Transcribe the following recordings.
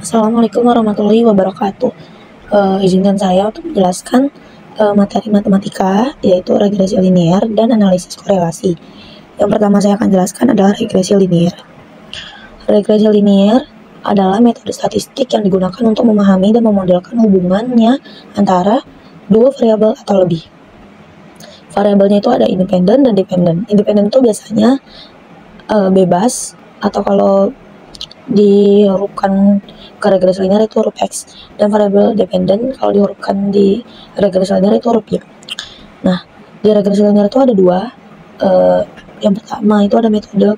Assalamualaikum warahmatullahi wabarakatuh. Izinkan saya untuk menjelaskan materi matematika, yaitu regresi linear dan analisis korelasi. Yang pertama saya akan jelaskan adalah regresi linear. Regresi linear adalah metode statistik yang digunakan untuk memahami dan memodelkan hubungannya antara dua variabel atau lebih. Variabelnya itu ada independen dan dependen. Independen itu biasanya bebas, atau kalau dihurufkan ke regresi linear itu huruf X, dan variabel dependen kalau dihurufkan di regresi linear itu huruf Y. Nah, di regresi linear itu ada dua. Yang pertama itu ada metode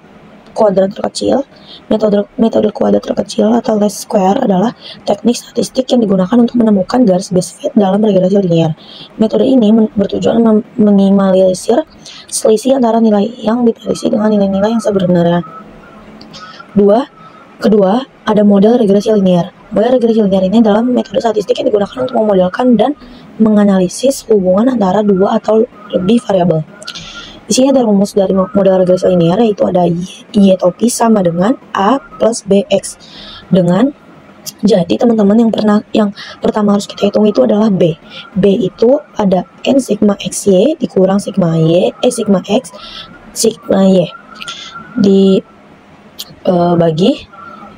kuadrat terkecil. Metode kuadrat terkecil atau least square adalah teknik statistik yang digunakan untuk menemukan garis base fit dalam regresi linear. Metode ini bertujuan meminimalisir selisih antara nilai yang diprediksi dengan nilai-nilai yang sebenarnya. Kedua, ada model regresi linear. Model regresi linear ini adalah metode statistik yang digunakan untuk memodelkan dan menganalisis hubungan antara dua atau lebih variabel. Di sini ada rumus dari model regresi linear, yaitu ada Y topi sama dengan A plus BX. Jadi teman-teman yang pertama harus kita hitung itu adalah B. B itu ada N sigma XY dikurang sigma X sigma Y bagi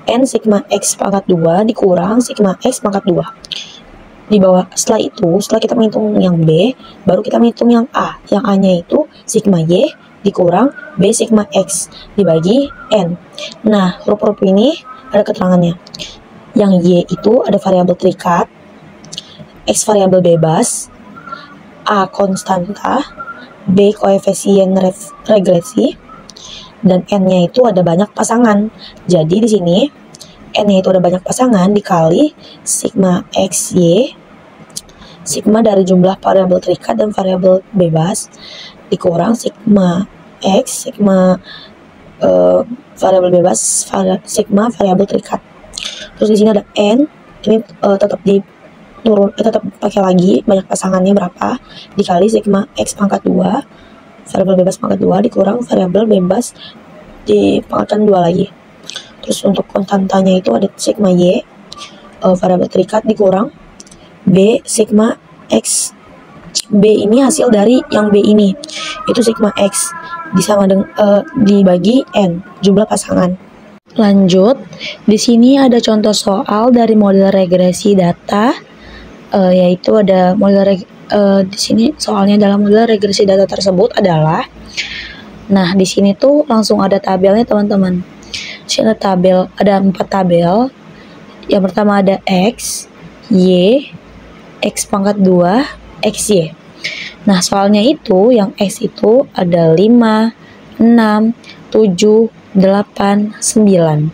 N sigma X pangkat 2 dikurang sigma X pangkat 2. Di bawah, setelah kita menghitung yang B, baru kita menghitung yang A. Yang A-nya itu sigma Y dikurang B sigma X dibagi N. Nah, huruf-huruf ini ada keterangannya. Yang Y itu ada variabel terikat, X variabel bebas, A konstanta, B koefisien regresi, dan N-nya itu ada banyak pasangan. Jadi di sini N-nya itu ada banyak pasangan dikali sigma XY, sigma dari jumlah variabel terikat dan variabel bebas, dikurang sigma X, sigma variabel bebas, sigma variabel terikat. Terus di sini ada N, ini tetap pakai lagi banyak pasangannya berapa, dikali sigma X pangkat 2, variabel bebas pangkat 2 dikurang variabel bebas dipangkatkan 2 lagi. Terus untuk konstantanya itu ada sigma Y, variabel terikat dikurang B sigma X. B ini hasil dari yang B ini, itu sigma X dibagi N, jumlah pasangan. Lanjut, di sini ada contoh soal dari model regresi data, yaitu ada model di sini soalnya dalam model regresi data tersebut adalah, nah di sini tuh langsung ada tabelnya teman-teman. Di sini ada 4 tabel. Yang pertama ada X, Y, X pangkat 2, XY. Nah soalnya itu yang X itu ada 5, 6, 7, 8, 9.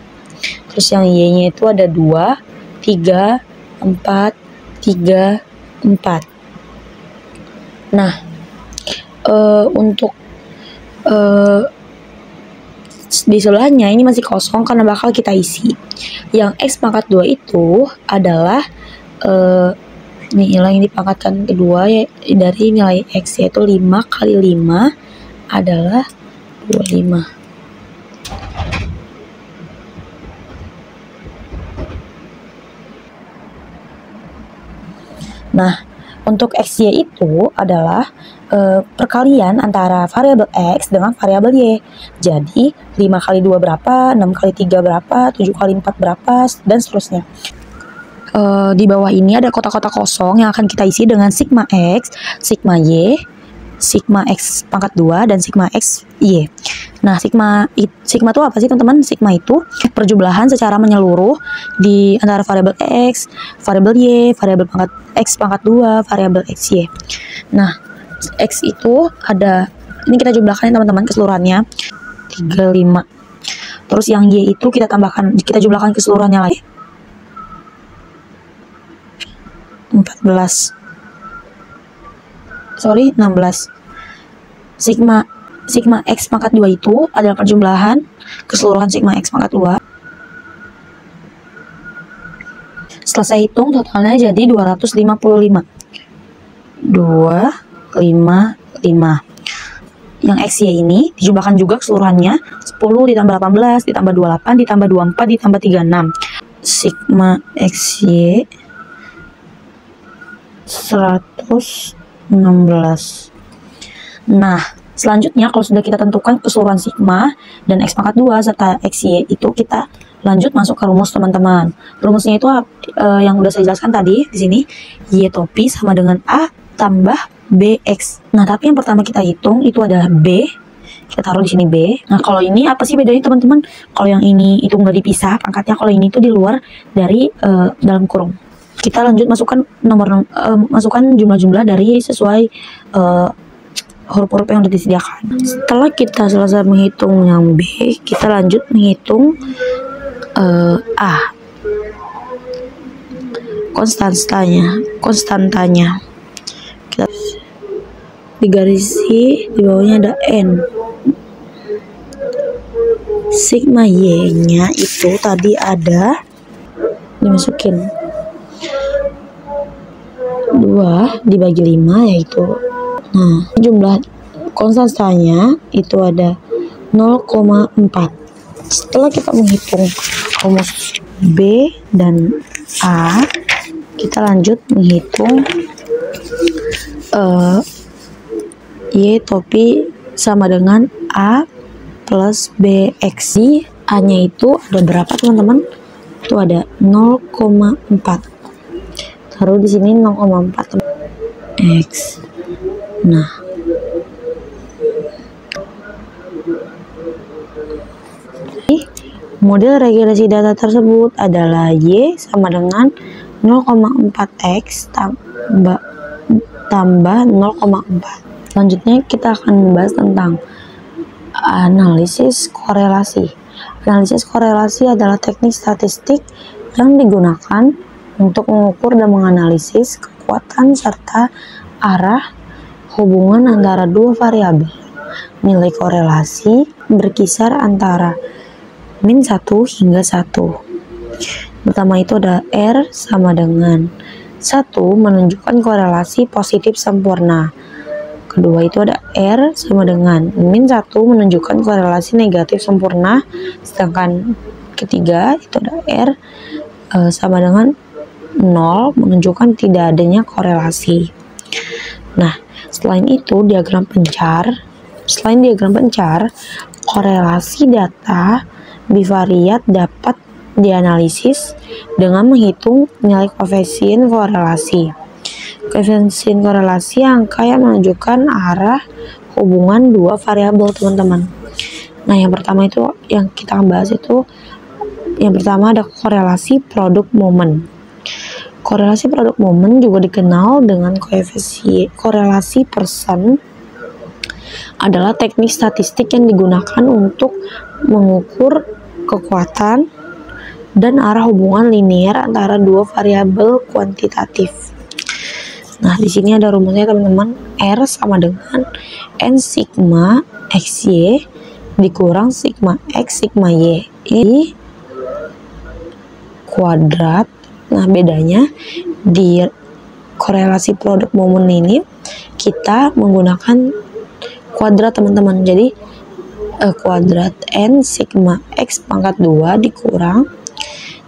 Terus yang Y-nya itu ada 2, 3, 4, 3, 4. Nah, untuk di sebelahnya ini masih kosong karena bakal kita isi. Yang X pangkat 2 itu adalah nilai yang dipangkatkan kedua ya, dari nilai X, yaitu 5 kali 5 adalah 25. Nah, untuk XY itu adalah perkalian antara variabel X dengan variabel Y. Jadi 5 kali 2 berapa, 6 kali 3 berapa, 7 kali 4 berapa, dan seterusnya. Di bawah ini ada kotak-kotak kosong yang akan kita isi dengan sigma X, sigma Y, sigma X pangkat 2, dan sigma X Y. Nah, sigma itu apa sih teman-teman? Sigma itu perjumlahan secara menyeluruh di antara variabel X, variabel Y, variabel X pangkat 2, variabel XY. Nah, X itu ada, ini kita jumlahkan teman-teman keseluruhannya 35. Terus yang Y itu kita jumlahkan keseluruhannya lagi 16. Sigma X pangkat 2 itu adalah perjumlahan keseluruhan sigma X pangkat 2. Setelah saya hitung totalnya jadi 255. Yang XY ini dijumlahkan juga keseluruhannya 10 ditambah 18 ditambah 28 ditambah 24 ditambah 36. sigma XY 116. Nah, selanjutnya kalau sudah kita tentukan keseluruhan sigma dan X pangkat 2 serta XY itu, kita lanjut masuk ke rumus teman-teman. Rumusnya itu yang udah saya jelaskan tadi di sini, Y topi sama dengan A tambah BX. Nah, tapi yang pertama kita hitung itu adalah B. Kita taruh di sini B. Nah, kalau ini apa sih bedanya teman-teman? Kalau yang ini itu nggak dipisah pangkatnya, kalau ini itu di luar dari dalam kurung. Kita lanjut masukkan masukkan jumlah-jumlah dari sesuai huruf-huruf yang sudah disediakan. Setelah kita selesai menghitung yang B, kita lanjut menghitung A. Konstantanya. Kita digarisi, di bawahnya ada N. Sigma Y-nya itu tadi ada, dimasukin 2 dibagi 5, yaitu, nah, jumlah konstantanya itu ada 0,4. Setelah kita menghitung rumus B dan A, kita lanjut menghitung Y topi sama dengan A plus BX. A-nya itu ada berapa teman-teman? Itu ada 0,4. Taruh di sini 0,4 X. Nah, model regulasi data tersebut adalah Y sama dengan 0,4X tambah 0,4. Selanjutnya kita akan membahas tentang analisis korelasi. Analisis korelasi adalah teknik statistik yang digunakan untuk mengukur dan menganalisis kekuatan serta arah hubungan antara dua variabel. Nilai korelasi berkisar antara -1 hingga 1. Pertama itu ada R sama dengan 1 menunjukkan korelasi positif sempurna. Kedua itu ada R sama dengan -1 menunjukkan korelasi negatif sempurna. Sedangkan ketiga itu ada R sama dengan 0 menunjukkan tidak adanya korelasi. Nah, selain diagram pencar, korelasi data bivariat dapat dianalisis dengan menghitung nilai koefisien korelasi. Koefisien korelasi angka yang menunjukkan arah hubungan dua variabel, teman-teman. Nah, yang pertama itu yang kita bahas itu, yang pertama ada korelasi produk momen. Korelasi produk momen juga dikenal dengan korelasi persen, adalah teknik statistik yang digunakan untuk mengukur kekuatan dan arah hubungan linear antara dua variabel kuantitatif. Nah, di sini ada rumusnya teman-teman. R sama dengan N sigma XY dikurang sigma X sigma Y. Ini kuadrat. Nah, bedanya di korelasi produk momen ini kita menggunakan kuadrat, teman-teman. Jadi kuadrat N sigma X pangkat 2 dikurang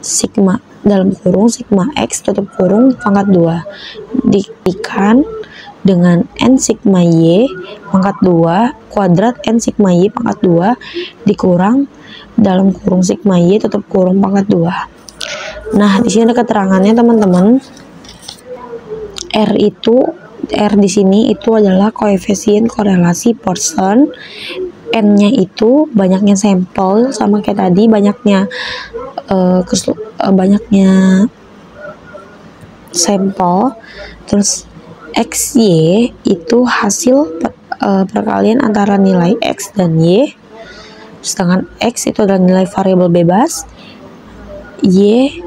sigma dalam kurung sigma X tutup kurung pangkat 2 dikalikan dengan N sigma Y pangkat 2 kuadrat N sigma Y pangkat 2 dikurang dalam kurung sigma Y tutup kurung pangkat 2. Nah, di sini ada keterangannya, teman-teman. R di sini itu adalah koefisien korelasi Pearson. N-nya itu banyaknya sampel, sama kayak tadi banyaknya sampel. Terus XY itu hasil perkalian antara nilai X dan Y. Sedangkan X itu adalah nilai variabel bebas, Y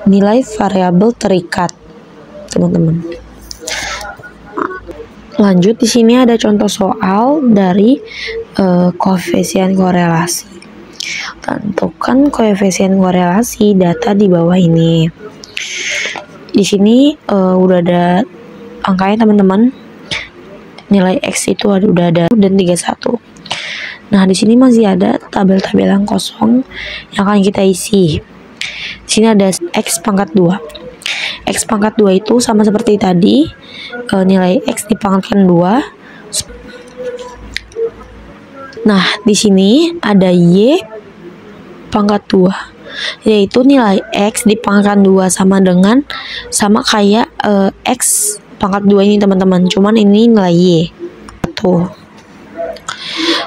nilai variabel terikat, teman-teman. Lanjut, di sini ada contoh soal dari koefisien korelasi. Tentukan koefisien korelasi data di bawah ini. Di sini udah ada angkanya, teman-teman. Nilai X itu udah ada dan 31. Nah, di sini masih ada tabel-tabel yang kosong yang akan kita isi. Di sini ada X pangkat 2. X pangkat 2 itu sama seperti tadi, nilai X dipangkatkan 2. Nah, di sini ada Y pangkat 2, yaitu nilai X dipangkatkan 2 sama kayak X pangkat 2 ini teman-teman, cuman ini nilai Y. Tuh.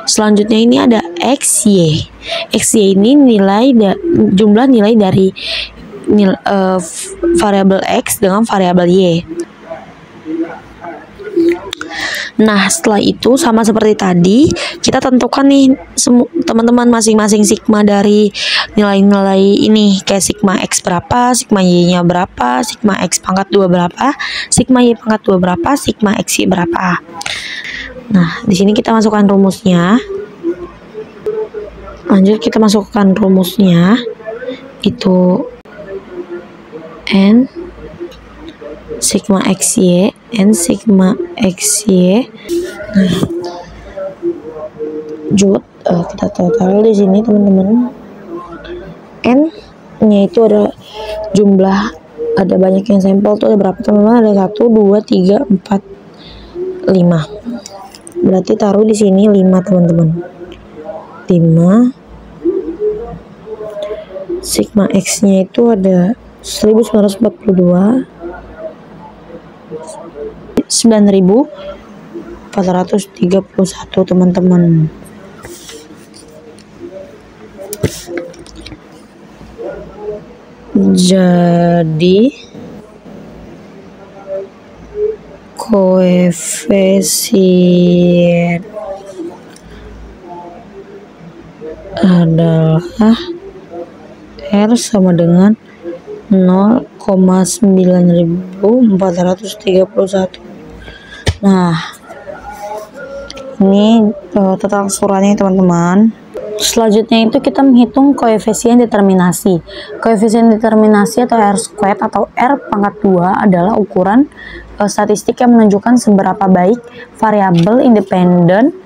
Selanjutnya ini ada XY. XY ini jumlah nilai dari variabel X dengan variabel Y. Nah, setelah itu sama seperti tadi, kita tentukan nih teman-teman masing-masing sigma dari nilai-nilai ini, kayak sigma X berapa, sigma Y-nya berapa, sigma X pangkat 2 berapa, sigma Y pangkat 2 berapa, sigma XY berapa. Nah, di sini kita masukkan rumusnya. Lanjut kita masukkan rumusnya, itu N sigma XY, N sigma XY. Nah, kita total di sini teman-teman. N-nya itu ada jumlah, ada banyak yang sampel tuh, ada berapa teman-teman? Ada 1, 2, 3, 4, 5. Berarti taruh di sini 5 teman-teman. 5. Sigma X-nya itu ada 1942, 9431 teman-teman. Jadi koefisien adalah R sama dengan 0,9431. Nah, ini total keseluruhannya teman-teman. Selanjutnya itu kita menghitung koefisien determinasi. Koefisien determinasi atau R squared atau R pangkat 2 adalah ukuran statistik yang menunjukkan seberapa baik variabel independen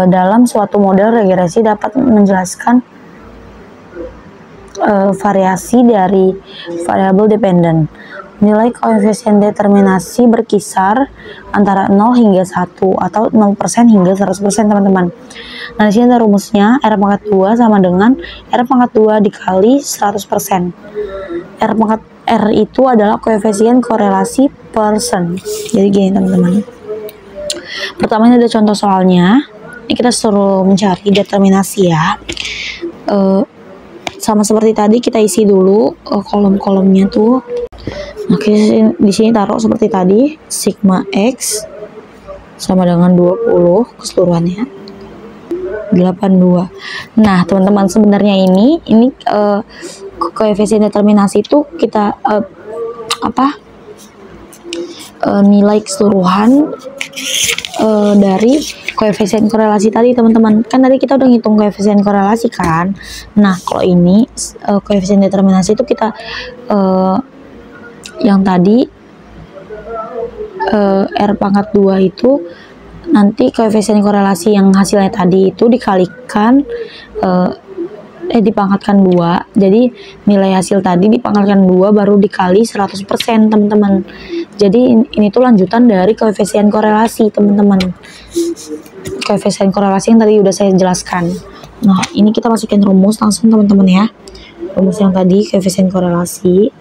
dalam suatu model regresi dapat menjelaskan variasi dari variabel dependen. Nilai koefisien determinasi berkisar antara 0 hingga 1 atau 0% hingga 100% teman-teman. Nah, di sini ada rumusnya, R pangkat 2 sama dengan R pangkat 2 dikali 100%. R itu adalah koefisien korelasi persen. Jadi gini teman-teman. Pertama ini ada contoh soalnya. Ini kita suruh mencari determinasi ya. Sama seperti tadi kita isi dulu kolom-kolomnya tuh. Nah, di sini taruh seperti tadi, sigma X sama dengan 20 keseluruhannya 82. Nah, teman-teman, sebenarnya ini koefisien determinasi itu kita nilai keseluruhan dari koefisien korelasi tadi teman-teman. Kan tadi kita udah ngitung koefisien korelasi kan. Nah, kalau ini koefisien determinasi itu kita yang tadi R pangkat 2 itu nanti koefisien korelasi yang hasilnya tadi itu dikalikan dipangkatkan 2. Jadi nilai hasil tadi dipangkatkan 2 baru dikali 100% teman-teman. Jadi ini tuh lanjutan dari koefisien korelasi teman-teman. Koefisien korelasi yang tadi udah saya jelaskan. Nah, ini kita masukin rumus langsung teman-teman ya. Rumus yang tadi koefisien korelasi.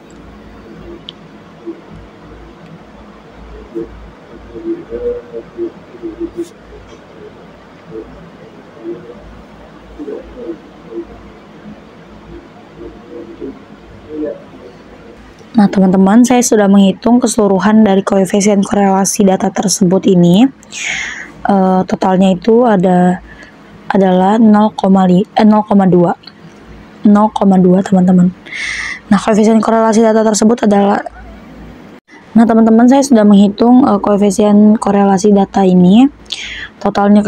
Nah, teman-teman, saya sudah menghitung keseluruhan dari koefisien korelasi data tersebut ini. Totalnya itu adalah 0,2 teman-teman. Nah, koefisien korelasi data tersebut adalah, nah teman-teman, saya sudah menghitung koefisien korelasi data ini. Totalnya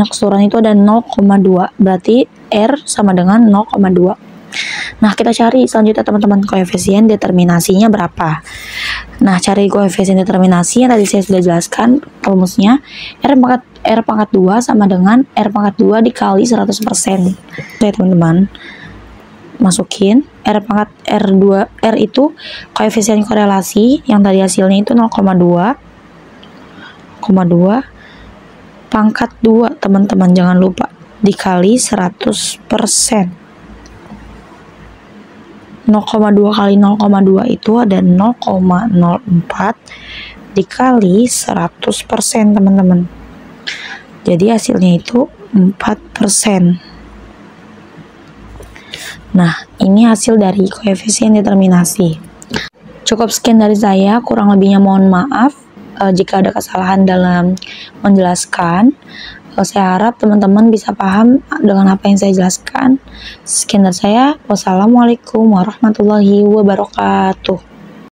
keseluruhan itu ada 0,2, berarti R sama dengan 0,2. Nah, kita cari selanjutnya teman-teman koefisien determinasinya berapa. Nah, cari koefisien determinasi yang tadi saya sudah jelaskan rumusnya, R pangkat 2 sama dengan R pangkat 2 dikali 100%. Oke teman-teman. masukin R pangkat R2, R itu koefisien korelasi yang tadi hasilnya itu 0,2 pangkat 2 teman-teman, jangan lupa dikali 100%. 0,2 kali 0,2 itu ada 0,04 dikali 100% teman-teman, jadi hasilnya itu 4%. Nah, ini hasil dari koefisien determinasi. Cukup sekian dari saya, kurang lebihnya mohon maaf jika ada kesalahan dalam menjelaskan. Saya harap teman-teman bisa paham dengan apa yang saya jelaskan. Sekian dari saya, wassalamualaikum warahmatullahi wabarakatuh.